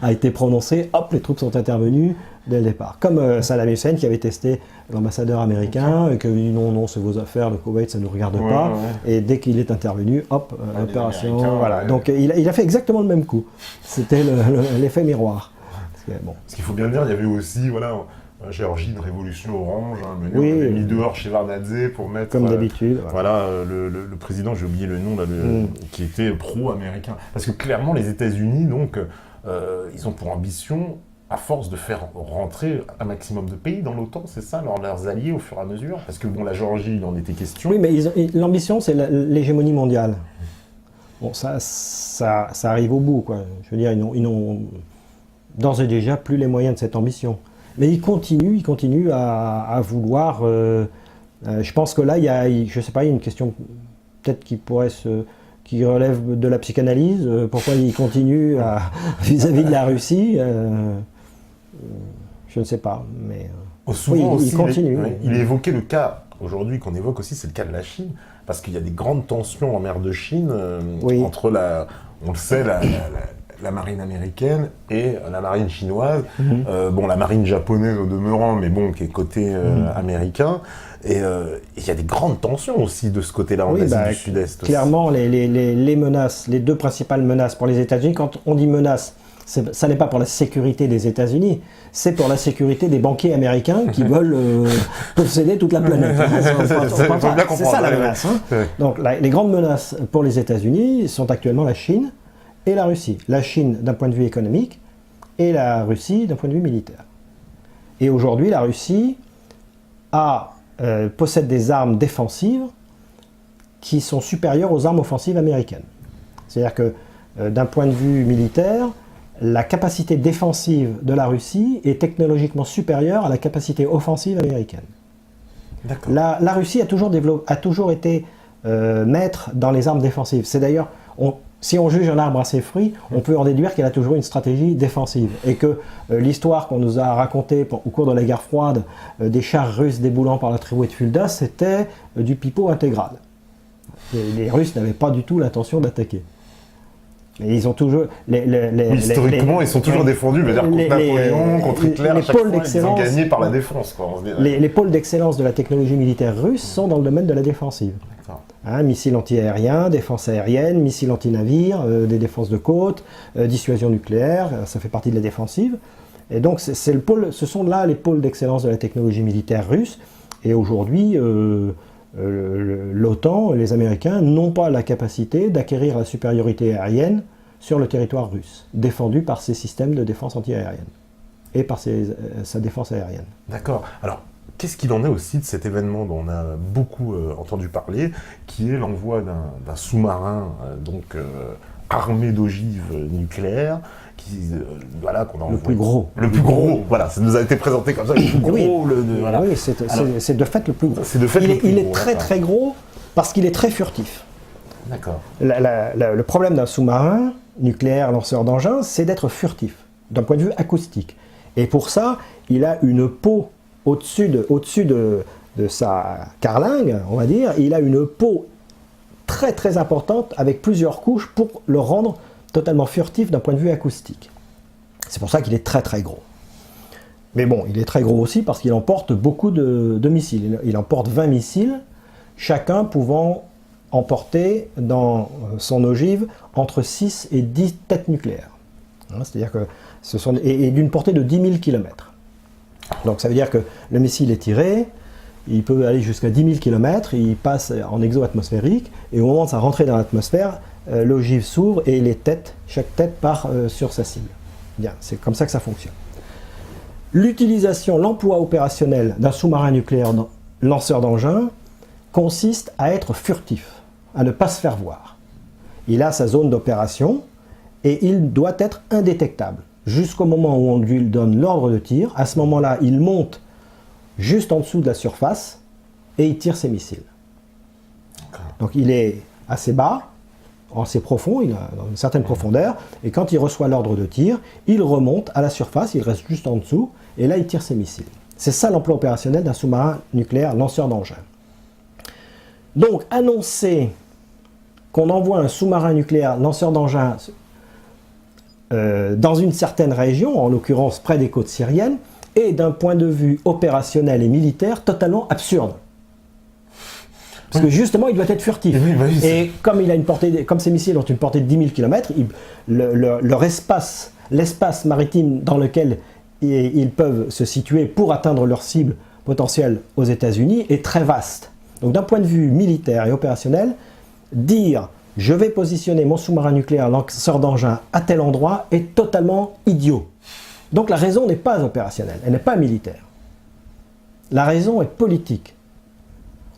a été prononcée, hop, les troupes sont intervenues dès le départ. Comme Saddam Hussein qui avait testé l'ambassadeur américain, et qui avait dit non, c'est vos affaires, le Koweït, ça ne nous regarde pas, et dès qu'il est intervenu, hop, opération, voilà. Donc il a fait exactement le même coup. C'était l'effet miroir. Ce qu'il faut bien dire, il y avait aussi, en Géorgie, une révolution orange, on avait mis dehors Shevardnadze pour mettre... Comme d'habitude. Le président, j'ai oublié le nom, qui était pro-américain. Parce que clairement, les États-Unis, donc, ils ont pour ambition, à force de faire rentrer un maximum de pays dans l'OTAN, c'est ça, leurs alliés au fur et à mesure. Parce que la Géorgie, il en était question. Oui, mais l'ambition, c'est l'hégémonie mondiale. Bon, ça arrive au bout, quoi. Je veux dire, ils n'ont d'ores et déjà plus les moyens de cette ambition. Mais ils continuent à vouloir... je pense que là, il y a une question peut-être qui relève de la psychanalyse. Pourquoi ils continuent vis-à-vis de la Russie je ne sais pas, mais... Souvent aussi, il continue. Il est évoqué le cas, aujourd'hui, qu'on évoque aussi, c'est le cas de la Chine, parce qu'il y a des grandes tensions en mer de Chine entre on le sait, la marine américaine et la marine chinoise. La marine japonaise au demeurant, mais qui est côté américain. Et il y a des grandes tensions aussi de ce côté-là en Asie du Sud-Est. Clairement, les menaces, les deux principales menaces pour les États-Unis, quand on dit menace, ça n'est pas pour la sécurité des États-Unis, c'est pour la sécurité des banquiers américains qui veulent posséder toute la planète. C'est ça la menace. Donc les grandes menaces pour les États-Unis sont actuellement la Chine et la Russie. La Chine d'un point de vue économique et la Russie d'un point de vue militaire. Et aujourd'hui, la Russie possède des armes défensives qui sont supérieures aux armes offensives américaines. C'est-à-dire que d'un point de vue militaire, la capacité défensive de la Russie est technologiquement supérieure à la capacité offensive américaine. La Russie a toujours été maître dans les armes défensives. C'est d'ailleurs, si on juge un arbre à ses fruits, on peut en déduire qu'elle a toujours une stratégie défensive. Et que l'histoire qu'on nous a racontée au cours de la guerre froide des chars russes déboulant par la tribu de Fulda, c'était du pipeau intégral. Les Russes n'avaient pas du tout l'intention d'attaquer. Et ils ont toujours... historiquement, ils sont toujours défendus, contre Napoléon, contre Hitler, à chaque fois, ils ont gagné par la défense. Les pôles d'excellence de la technologie militaire russe sont dans le domaine de la défensive. D'accord. Missiles anti-aériens, défense aérienne, missiles anti-navires, des défenses de côte, dissuasion nucléaire, ça fait partie de la défensive. Et donc ce sont là les pôles d'excellence de la technologie militaire russe. Et aujourd'hui, l'OTAN, les Américains, n'ont pas la capacité d'acquérir la supériorité aérienne sur le territoire russe, défendu par ses systèmes de défense anti-aérienne et par sa défense aérienne. D'accord. Alors, qu'est-ce qu'il en est aussi de cet événement dont on a beaucoup entendu parler, qui est l'envoi d'un sous-marin armé d'ogives nucléaires, qu'on a envoyé. Le plus gros. Le plus gros, voilà, ça nous a été présenté comme ça, le plus gros. Voilà. Oui, c'est de fait le plus gros. C'est de fait le plus il gros, est très très gros parce qu'il est très furtif. D'accord. Le problème d'un sous-marin nucléaire lanceur d'engins, c'est d'être furtif, d'un point de vue acoustique. Et pour ça, il a une peau au-dessus de sa carlingue, on va dire, il a une peau très très importante avec plusieurs couches pour le rendre totalement furtif d'un point de vue acoustique. C'est pour ça qu'il est très très gros. Mais bon, il est très gros aussi parce qu'il emporte beaucoup de missiles. Il emporte 20 missiles, chacun pouvant emporter dans son ogive entre 6 et 10 têtes nucléaires. C'est-à-dire que et d'une portée de 10 000 km. Donc ça veut dire que le missile est tiré, il peut aller jusqu'à 10 000 km, il passe en exo-atmosphérique, et au moment de sa rentrée dans l'atmosphère, l'ogive s'ouvre et chaque tête part sur sa cible. Bien, c'est comme ça que ça fonctionne. L'emploi opérationnel d'un sous-marin nucléaire lanceur d'engins consiste à être furtif, à ne pas se faire voir. Il a sa zone d'opération et il doit être indétectable jusqu'au moment où on lui donne l'ordre de tir. À ce moment-là, il monte juste en dessous de la surface et il tire ses missiles. Donc il est assez bas, assez profond, il a une certaine profondeur, et quand il reçoit l'ordre de tir, il remonte à la surface, il reste juste en dessous, et là il tire ses missiles. C'est ça l'emploi opérationnel d'un sous-marin nucléaire lanceur d'engins. Donc annoncer qu'on envoie un sous-marin nucléaire lanceur d'engins dans une certaine région, en l'occurrence près des côtes syriennes, est d'un point de vue opérationnel et militaire totalement absurde. Parce que justement, il doit être furtif. Oui, et comme ces missiles ont une portée de 10 000 km, l'espace maritime dans lequel ils peuvent se situer pour atteindre leur cible potentielle aux États-Unis est très vaste. Donc d'un point de vue militaire et opérationnel, dire « je vais positionner mon sous-marin nucléaire lanceur d'engins à tel endroit » est totalement idiot. Donc la raison n'est pas opérationnelle, elle n'est pas militaire. La raison est politique.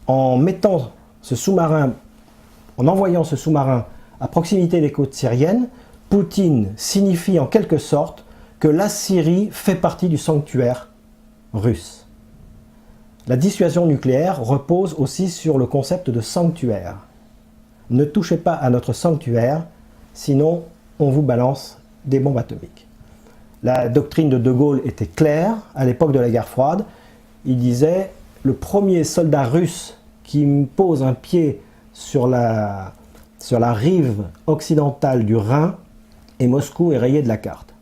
En mettant ce sous-marin, en envoyant ce sous-marin à proximité des côtes syriennes, Poutine signifie en quelque sorte que la Syrie fait partie du sanctuaire russe. La dissuasion nucléaire repose aussi sur le concept de sanctuaire. Ne touchez pas à notre sanctuaire, sinon on vous balance des bombes atomiques. La doctrine de De Gaulle était claire à l'époque de la guerre froide. Il disait « le premier soldat russe qui pose un pied sur la rive occidentale du Rhin et Moscou est rayé de la carte ».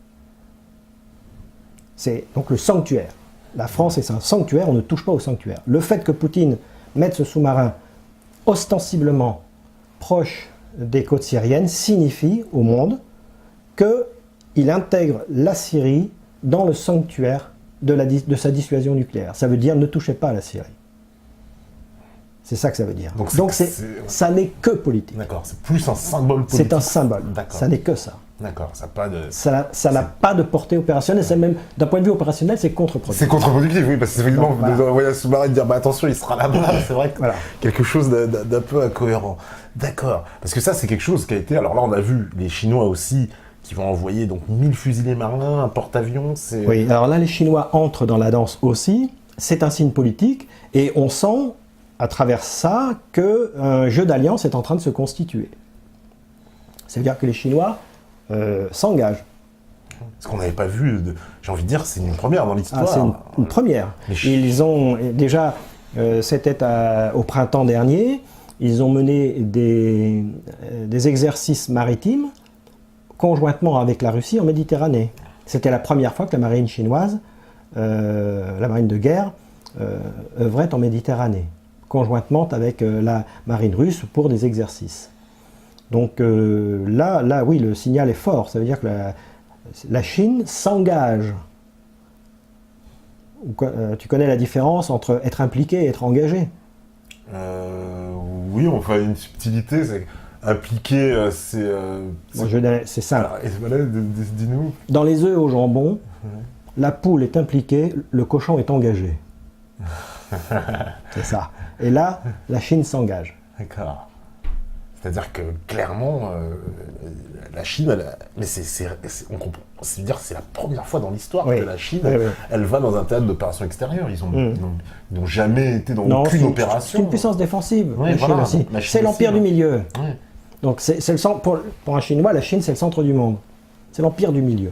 C'est donc le sanctuaire. La France est un sanctuaire, on ne touche pas au sanctuaire. Le fait que Poutine mette ce sous-marin ostensiblement proche des côtes syriennes signifie au monde qu'il intègre la Syrie dans le sanctuaire de sa dissuasion nucléaire. Ça veut dire ne touchez pas à la Syrie. C'est ça que ça veut dire. Donc ça n'est que politique. D'accord, c'est plus un symbole politique. C'est un symbole, ça n'est que ça. D'accord, ça n'a pas de... Ça n'a pas de portée opérationnelle, c'est même, d'un point de vue opérationnel, c'est contre-productif. C'est contre-productif, oui, parce que effectivement, vous devez envoyer un sous-marin et dire bah, attention, il sera là-bas, c'est vrai que voilà. Quelque chose d'un peu incohérent. D'accord, parce que ça, c'est quelque chose qui a été... Alors là, on a vu les Chinois aussi, qui vont envoyer donc 1000 fusiliers marins, un porte-avions, c'est... Oui, alors là, les Chinois entrent dans la danse aussi, c'est un signe politique, et on sent, à travers ça, qu'un jeu d'alliance est en train de se constituer. C'est-à-dire que les Chinois s'engagent. Ce qu'on n'avait pas vu, j'ai envie de dire, c'est une première dans l'histoire. C'est une première. Ils ont déjà, c'était au printemps dernier, ils ont mené des exercices maritimes conjointement avec la Russie en Méditerranée. C'était la première fois que la marine chinoise, la marine de guerre, œuvrait en Méditerranée, conjointement avec la marine russe pour des exercices. Donc là, oui, le signal est fort. Ça veut dire que la Chine s'engage. Tu connais la différence entre être impliqué et être engagé? Oui, enfin, une subtilité, c'est impliqué, c'est... c'est simple. Alors, voilà, dis-nous. Dans les œufs au jambon, la poule est impliquée, le cochon est engagé. C'est ça. Et là, la Chine s'engage. D'accord. C'est-à-dire que clairement, la Chine, mais on comprend. C'est-à-dire c'est la première fois dans l'histoire que la Chine, elle va dans un théâtre d'opération extérieure. Ils n'ont jamais été dans aucune opération. C'est une puissance défensive. La Chine aussi. C'est l'empire du milieu. Ouais. Donc c'est le centre, pour un Chinois, la Chine c'est le centre du monde. C'est l'empire du milieu.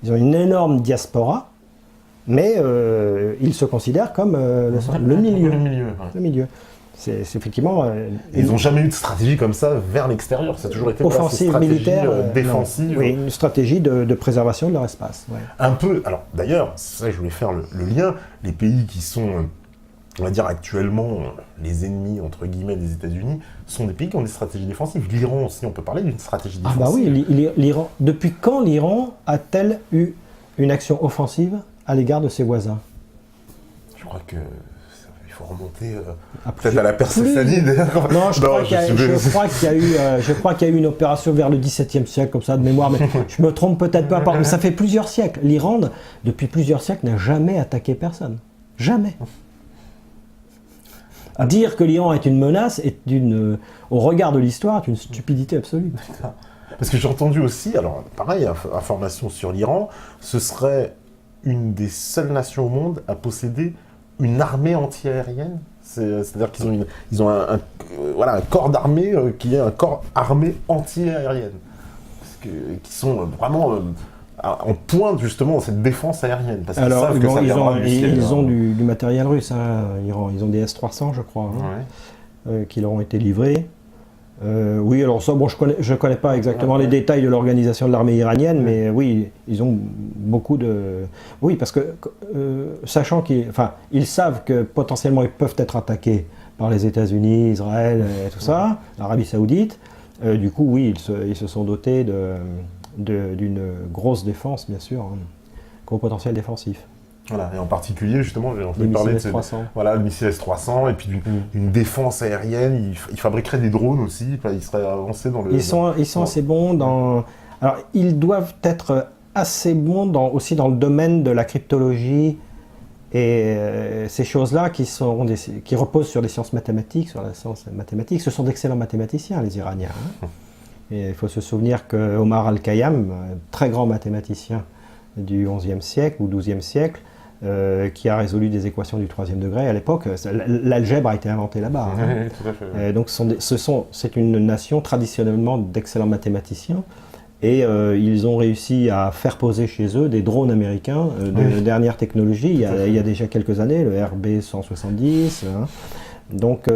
Ils ont une énorme diaspora, mais ils se considèrent comme le milieu. Le milieu. C'est effectivement... ils n'ont jamais eu de stratégie comme ça vers l'extérieur. Ça a toujours été offensive, militaire, défensive. Oui, une stratégie de préservation de leur espace. Ouais. Un peu. Alors d'ailleurs, c'est ça que je voulais faire le lien. Les pays qui sont, on va dire actuellement, les ennemis entre guillemets des États-Unis, sont des pays qui ont des stratégies défensives. L'Iran aussi, on peut parler d'une stratégie défensive. Ah bah oui, l'Iran. Depuis quand l'Iran a-t-elle eu une action offensive à l'égard de ses voisins? Je crois que... remonter peut-être à la Perséphanie d'ailleurs. Non, je crois qu'il y a eu une opération vers le XVIIe siècle comme ça de mémoire, mais je me trompe peut-être pas. Mais ça fait plusieurs siècles. L'Iran, depuis plusieurs siècles, n'a jamais attaqué personne. Jamais. Dire que l'Iran est une menace est au regard de l'histoire, est une stupidité absolue. Parce que j'ai entendu aussi, alors pareil, information sur l'Iran, ce serait une des seules nations au monde à posséder une armée anti-aérienne, c'est-à-dire qu'ils ont un corps d'armée qui est un corps armé anti-aérienne, qui sont vraiment en pointe justement dans cette défense aérienne. Parce qu'ils savent que ça viendra du ciel. Ils ont du matériel russe, Iran. Ils ont des S-300, je crois, qui leur ont été livrés. Oui, alors ça, bon, je connais pas exactement les détails de l'organisation de l'armée iranienne, mais oui, ils ont beaucoup de... Oui, parce que, sachant ils savent que potentiellement ils peuvent être attaqués par les États-Unis, Israël et tout ça, l'Arabie Saoudite, du coup, oui, ils se sont dotés d'une grosse défense, bien sûr, gros potentiel défensif. Voilà, et en particulier, justement, j'ai entendu parler de le missile S-300, et puis d'une défense aérienne. Ils fabriqueraient des drones aussi, ils seraient avancés dans le... Ils sont assez bons dans... Alors, ils doivent être assez bons aussi dans le domaine de la cryptologie et ces choses-là qui reposent sur les sciences mathématiques, sur la science mathématique. Ce sont d'excellents mathématiciens, les Iraniens. Et il faut se souvenir que Omar Al-Khayyam, très grand mathématicien du XIe siècle ou XIIe siècle, qui a résolu des équations du 3e degré à l'époque. L'algèbre a été inventée là-bas. Oui, tout à fait. Donc c'est une nation traditionnellement d'excellents mathématiciens et ils ont réussi à faire poser chez eux des drones américains de dernière technologie il y a déjà quelques années, le RB-170. Donc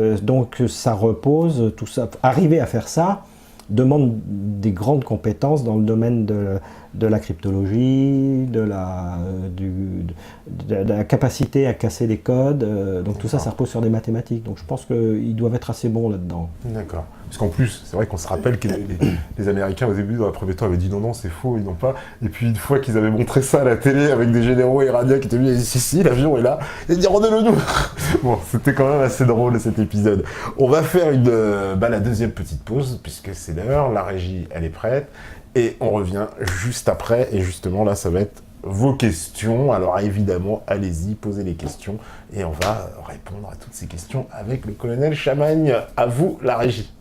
ça repose, tout ça. Arriver à faire ça demande des grandes compétences dans le domaine de la cryptologie, de la capacité à casser des codes. Donc tout ça, ça repose sur des mathématiques. Donc je pense qu'ils doivent être assez bons là-dedans. D'accord. Parce qu'en plus, c'est vrai qu'on se rappelle que les Américains, au début, dans le premier temps, avaient dit non, c'est faux, ils n'ont pas. Et puis une fois qu'ils avaient montré ça à la télé avec des généraux iraniens qui étaient venus, ils disaient si, l'avion est là, et ils disaient rendez-le-nous. Bon, c'était quand même assez drôle cet épisode. On va faire la deuxième petite pause, puisque c'est l'heure, la régie, elle est prête. Et on revient juste après, et justement là ça va être vos questions. Alors évidemment, allez-y, posez les questions, et on va répondre à toutes ces questions avec le colonel Chamagne. À vous la régie.